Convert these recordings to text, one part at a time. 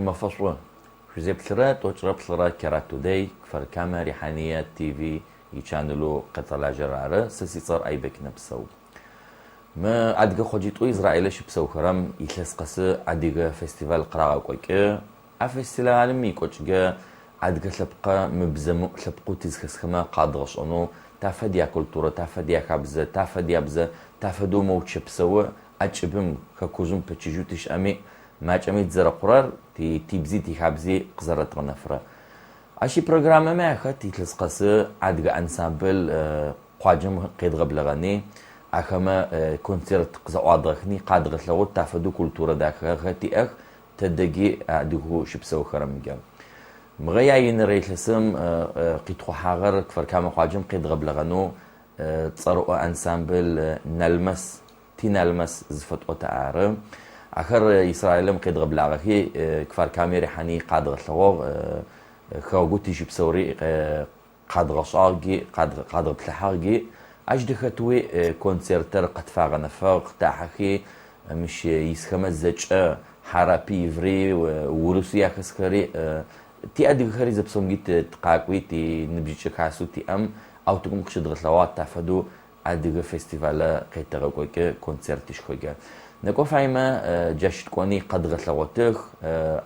مفصوة في زبطرات وشربطرات كراتو داي كفر كاميرا ريحانية تي في يشانلو قطع جرارة سسي صار أي بك نبسو ما أدقى خجيتو إسرائيل شبسو خرم يتلس قصة أدقى فستيفال قراءة كويكة أفستيفال عالمي كويكة أدقى لبقى مبزمو لبقو تزخسخما قادغش أنو تافديا كولتورة تافديا خبزة تافديا بزة تافدو موت شبسو أجبم ككوزم بتشجوتش أمي ما جميت زر قرار تي بزي تي خبزي قزرت غنفرة أشي برنامج ما أخذت يتلس قصة أدقى أنسامبل قاجم قيد قبل غني أخما كونسرت قزا واضحني قادرة لغو تافدو كولتورة داخل غتي أخ تدقي أدقو شبسو خرمجا مغياين ريتلسم قيتخو حاغر كفر كام قاجم قيد قبل غنو تصروا أنسامبل نلمس تي نلمس زفت أتعارم آخر إسرائيل قيد قبل غخي كفر كاميري حني قادرة لغو خاوغوتي شبسوري قادرة شاغي قادرة تلحاغي أجدختوي كونسرتر قد فاغنا فاغ تاحكي مش يسخمز زج حرابي فري وروسيا خسكري تي أدي خري زبسوم جيت تقاقوي تي نبجيش كاسو تي أم أو تقوم قشد غسلوات تافدو أدي فيستيفال قيتغوكي كونسرتش خوجا نكو فايما جاشت كوني قد غسلواتخ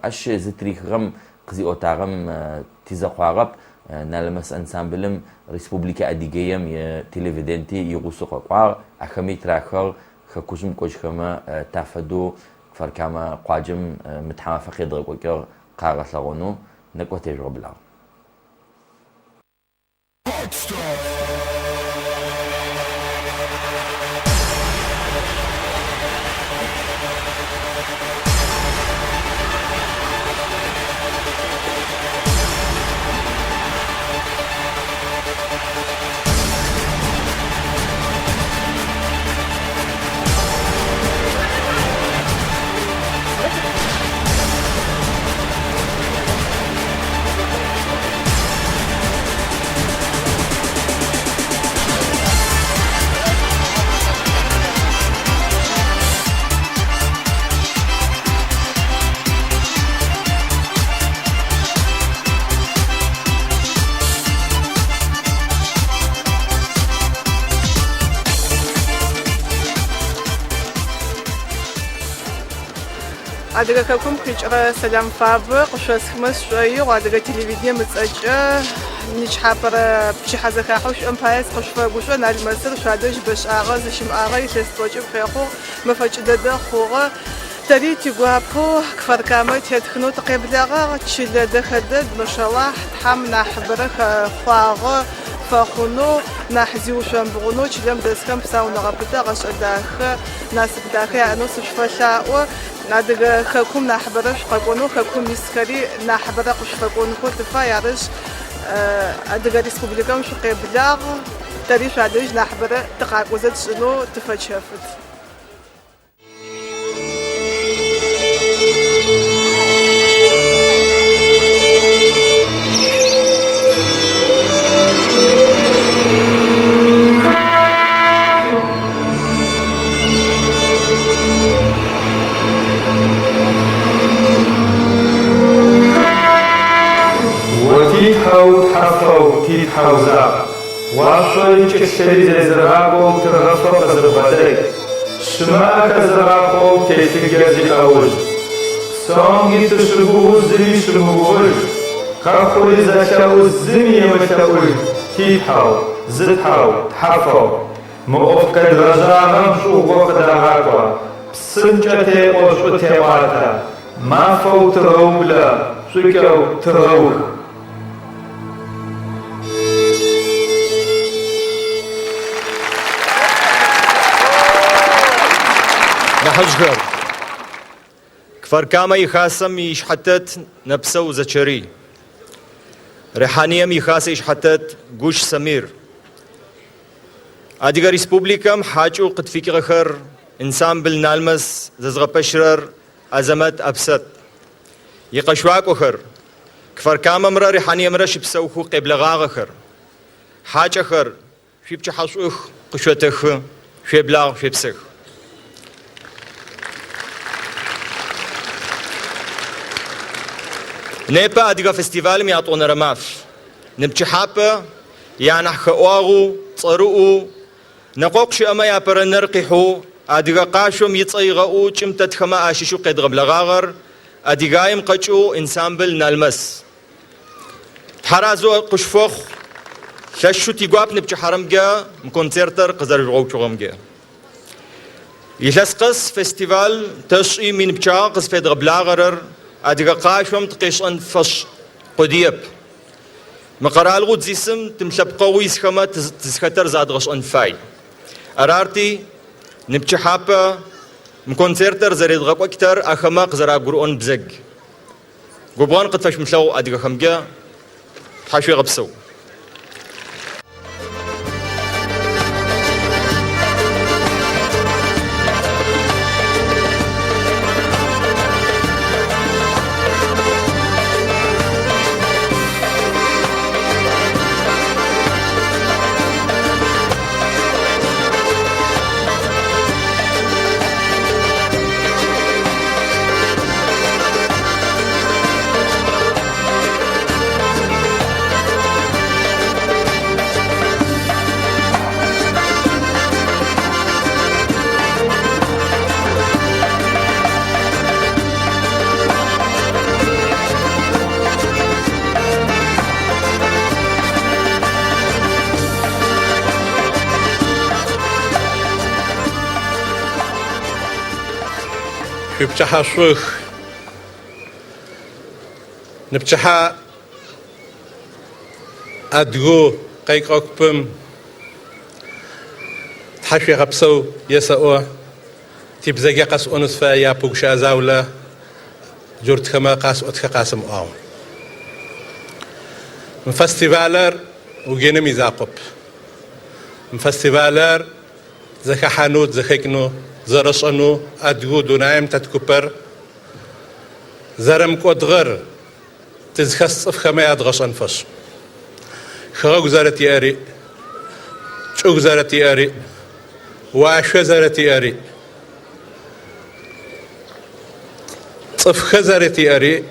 أش زتريخ غم قزي أوتاغم تيزاقواغب نالمس انسامبلم ريسبوبليكا اديجيم تيليفيدنتي يغوسو قوا اخمي تراخر خكوزم كوجخما تافدو فركاما قواجم متحافق يدرقوكر قاغسلغونو نكو تجربلا أدرككم كيجرا سلام فابق وشوس خمس شوية وأدرك تلفزيون متسجل نيش حابر بشي حزة كحوش بايس خوش فوقشوا نال مسر شادوش باش أغاز شم أغاي تستوجب خيخو مفاج ددا خوغا تري تجوابو كفر كامل تدخنو تقبلغا تشيل دخدد ما شاء الله تحم نحبرك خواغا فخونو نحزيو شوان بغنو تشلم دسكم بساونا غبتا غش أداخ ناس بداخي أنو سشفشاء نادر خكوم نحبرش خكونو خكوم مسكري نحبرق وش خكونو كتفا يارش أدرى ريسبوبليكا وش قبلاغ تاريخ عدوش نحبرق تقاقوزت شنو تفشفت تيتحوزا واشوي تشتري زرغابو ترغفو زرغبدي شماك زرغابو تيتجازي أول سونغي تشربو زري شربوش كاخوي زكاو زمي مشاوي تيتحو زتحو تحفو موقف كدرجاغم شو وقت دغاقوا بسنجتي وشو تيواتا ما فوت رولا شكاو تروح نحجر كفر كاما يخاسم يشحتت نبسو زشري ريحانيم يخاس يشحتت جوش سمير أديغا ريسبوبليكام حاجو قد فيك غخر إنسان بالنالمس ززغ بشرر أزمت أبسط يقشواك وخر كفر كاما مرا ريحانيم مرا شبسوخو قبل غاغخر حاجة خر في بجحصوخ قشوتخ في بلاغ في بسخ نيبا أديغا فستيفال ميعطونا رماف نبتش حابة يعني خواغو تصرقو نقوقش أما يابر نرقحو أديغا قاشم يتصيغو چمتت خما آشيشو قيد غبلغاغر أديغايم قجو إنسامبل نالمس تحرازو قشفوخ شاشو تيقواب نبتش حرمجا مكونسيرتر قزر غوچوغمجا يلسقس فستيفال تشقي من بچا قز فيد غبلغاغر أديغا قاشم تقيش فش قديب مقرال غود زيسم تمشبقوي سخما تزختر زاد غش انفاي أرارتي نبتش حابة مكونسيرتر زريد غاق أكتر أخماق زرا قرؤون بزق قبغان قد فاش مشلو أديغا خمجا تحاشوي غبسو نبتشحا شوخ نبتشحا أدغو قيق أكبم تحشي غبسو يسأو تبزاقي قاس أونس فايا بوكشا زاولا جورت خما قاس أتخا قاسم آو من فستيفالر وجينا ميزاقب من فستيفالر زكا حانوت زكيكنو زرشانو أدغو دونايم تتكبر زرم كودغر تزخص خما يدغش أنفش خاق زارتي أري شوق زارتي أري وعشو زارتي أري صف زارتي أري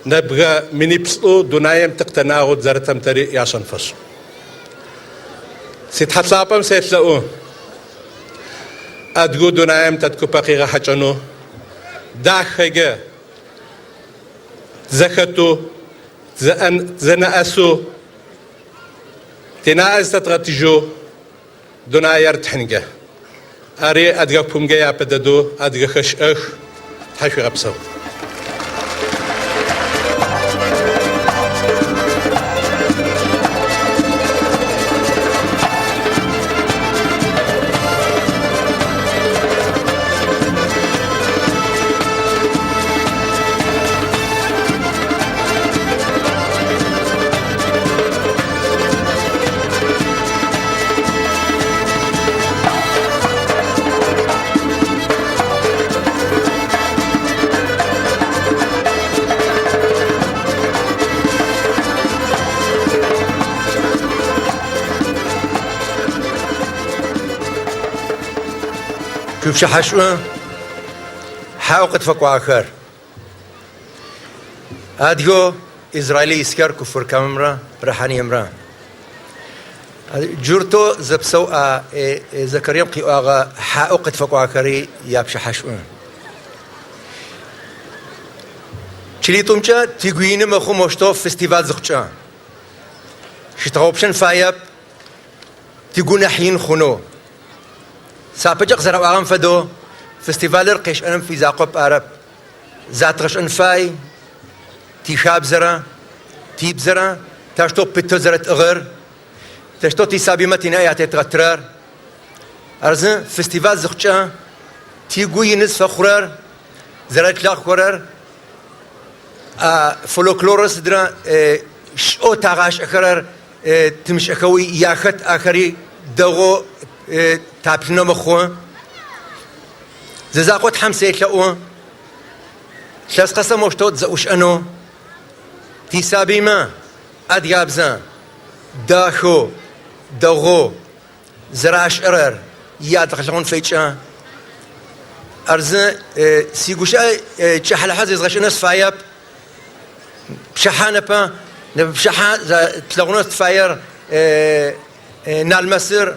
نبغى مني بسلو دونايم تقتناغو زارتم تري ياشن فش سيتحطلابم سيتلاقو أدغو دونايم تتكبقي غحجانو داخجة زختو زنأسو تناز تتغتجو دوناير تحنجة أري أدغا بومجا يا بددو أدغا خش تحشي غبسو كيف شحشوا حاوقت فقوا آخر أديو إسرائيلي إسكار كفر كامرا برحاني أمرا جورتو زبسو زكريم قي آغا حاوقت فقوا آخري يابش حشوا چليتومچا تيغوين مخو مشتو فستيفال زخچا شتغوبشن فايب تيغون حين خونو سابجق زرع أغام فدو فستيفالر قيش أنم في زاقب عرب زات غش أنفاي تيشاب زرع تيب زرع تاشتو بيتو زرت أغر تاشتو تيسابي متنا يعطي تغترار أرزن فستيفال زخشا تيقو ينز فخرار زرت لاخ خرار فولوكلورس درا شو تاغاش أخرار تمش أخوي ياخت آخري دغو تابشنا مخوان زاقوت حمسة يتلاقوا شاس قسم وشتوت زوش أنو تيسابي ما أديابزان داخو دغو زراش أرر ياد غشون فيتشا أرزن سيقوشا تشحل حزيز غش ناس فايب بشحانة با بشحان تلاقونه تفاير نال مصر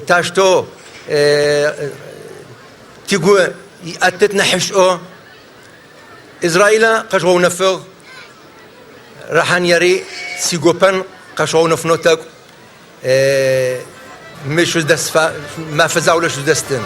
تاشتو تيجو أتتنا حشو إسرائيل قشوا نفغ راح يري سيجوبان قشوا نفنوتك مش دس ما فزاولش دستن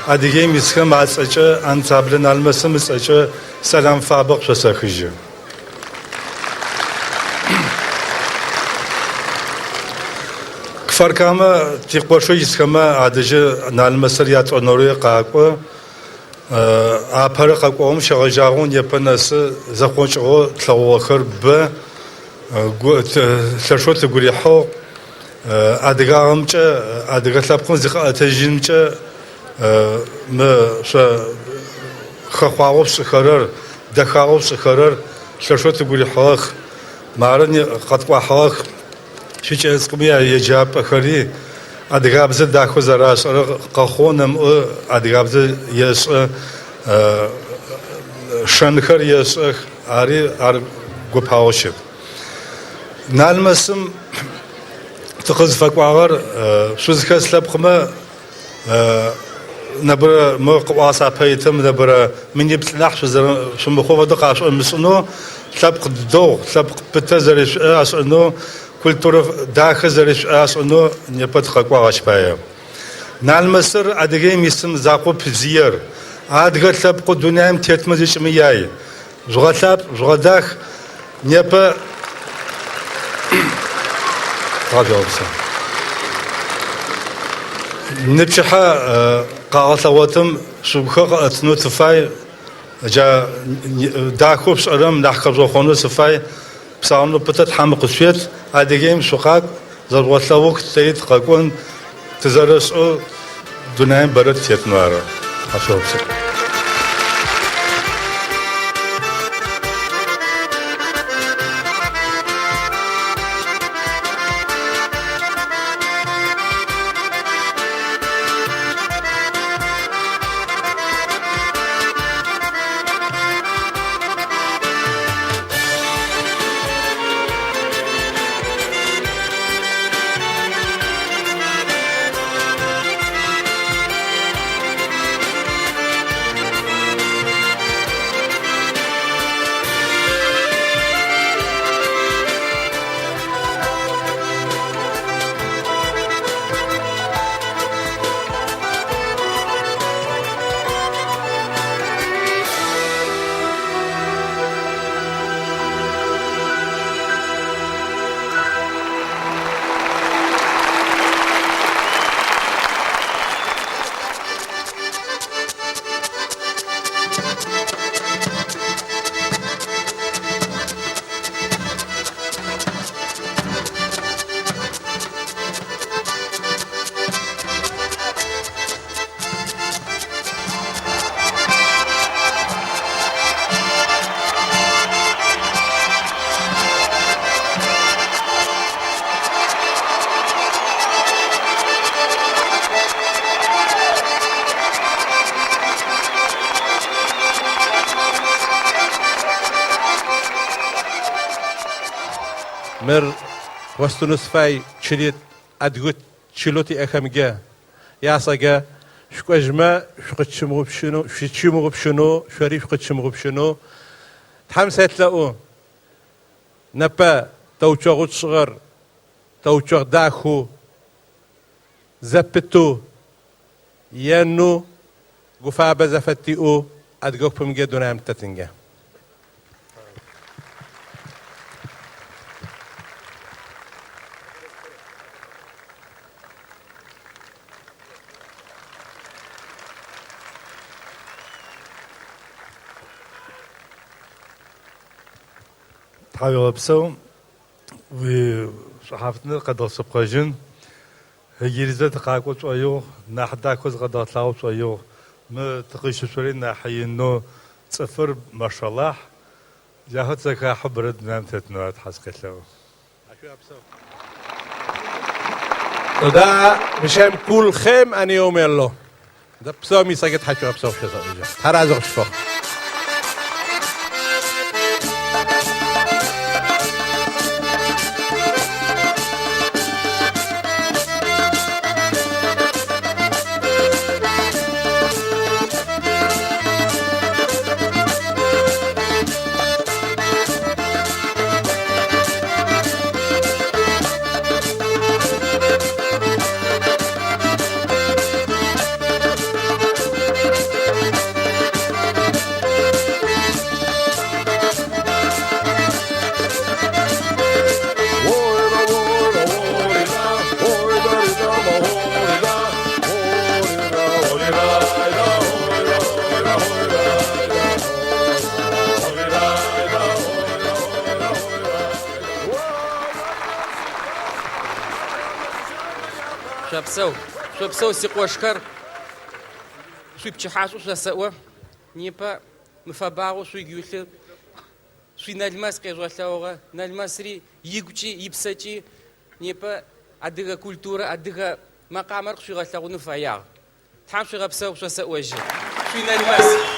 أديجي مسكم مع سأجا أن تابلنا المسم سأجا سلام فابق شسخيج. كفر كاما تقوشوا يسكما أديجي نالمسريات أنوري قاقوا أبهر قاقوهم شغجارون يبناس زخونشغو تلوخر ب تشوت تقولي حو أديجام جا أديجا تلابكون زخ أتجين جا ما خواوب سخرر دخواوب سخرر شرشوت تقولي حاخ مارني قطع حاخ شيء اسمه يجاب خري أدغابز داخو زراس قخونم أدغابز يس شنخر يس أري قباوشب نالمسم تقص فقوار شوزك سلبخما نبرة موقع بيتم نبرة من يبتلح شو مخوف دقة شو مسنو سبق دو سبق بتزرش أسنو كل طرف داخل زرش أسنو نبت خقوا عشبايا نال مصر أدغيم يسم زاقو بزير أدغ سبق دنيام تيتمزش مياي زغتاب زغداخ نبا راجعوسا نبشحة قاعدة شبكة أتنو تفاي جا داخل بسرم نحكي زخونة تفاي بسامنو بتت حمق شويت أديجيم شقاق ضرورت لوك تيت قاقون تزرس أو دنيا برد تيتنوارا أشوفه مر وستونس فاي تشليت أدقت تشلوتي أخمجا يا صجا شو أجمع شو قد شمغب شنو شو تشمغب شنو شريف قد شمغب شنو تحمسة تلاقو نبا توجه صغر توجه داخو زبتو ينو قفا بزفتيو أدقوكم جدنا هم تتنجا تحاول بسو وصحافتنا قد سبقاجن هجيرزة تقاقو شويو نحداكو قد أطلعو شويو ما تقيش شوي ناحية إنه صفر ما شاء الله جاهد زكاة حبرد نام تتنوات حسكت له تدا مشان كل خيم أنا يوم يلو ده بسوا مي ساكت حشو بسوا شو سوي ترى زوج شفا شو بسو سيقوشكر شو بتشحاسو شو سوا نيبا مفاباغو شو يقول شو نالماس كيزوالتاوغا نالماسري يجوتي يبساتي نيبا أديها كولتورا أديها مقامر شو غلتاو نفايا تحام شو غبسو شو سوا جي شو نالماس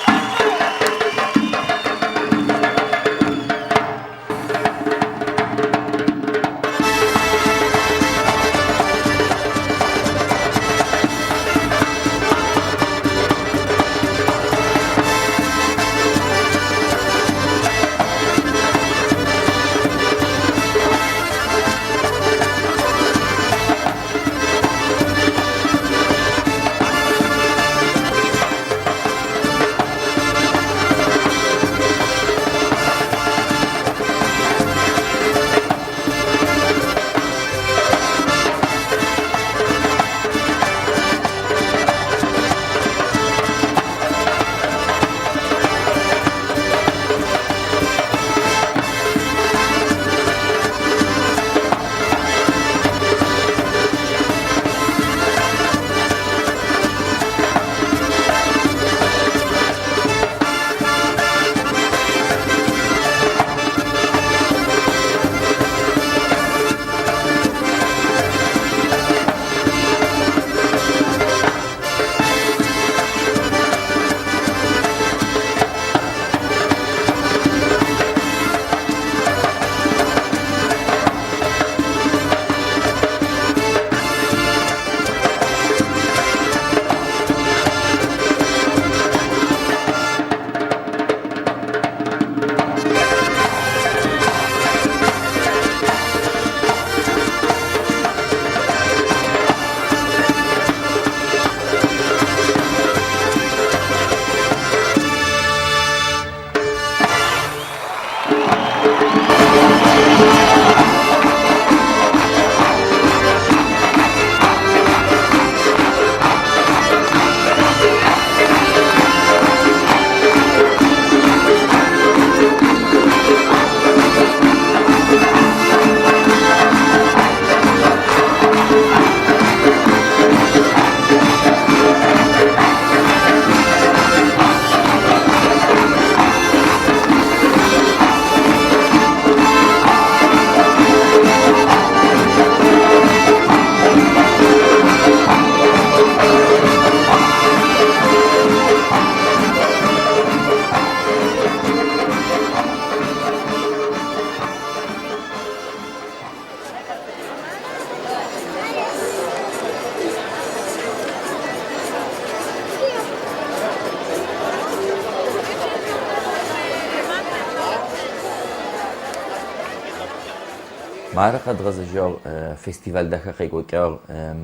معركة غزجار فيستيفال داخل قيقوكار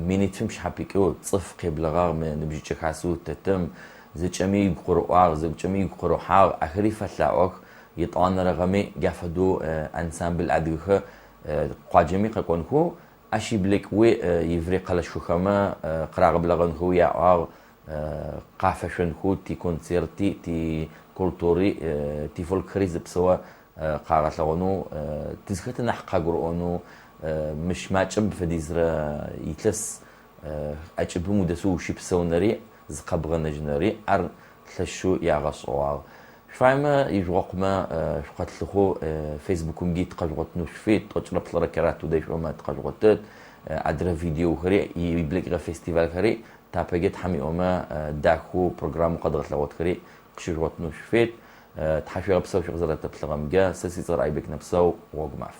مينيت فيمش حبيكو صف قبل غار من نبجي حاسو تتم زجمي قروار زجمي قروحار اخري فتلاوك يطعن رغمي قافدو انسامبل ادغه قاجمي قونكو اشي بلك وي يفري قلشو خما قراغ بلغن هو يا قافشن هو تي كونسيرتي تي كولتوري تي فولكريز بسوا قاغت لغنو تزكت نحقا قرؤونو مش ماجب فديزرا يتلس اجب مدسو شي بسونري زقبغ نجنري ار تلشو ياغصوار شفايما يجوقما شقتلخو فيسبوكم جيت قجوتنو شفيت تقرب لركراتو ديش وما تقجوتت ادرا فيديو خري يبلغ فيستيفال خري تابجت حمي وما داكو بروجرام قدرت لوت خري قشجوتنو شفيت تحشي غبسو شغزرة تبلغم جا سيسي صار عيبك نفسو وقمعف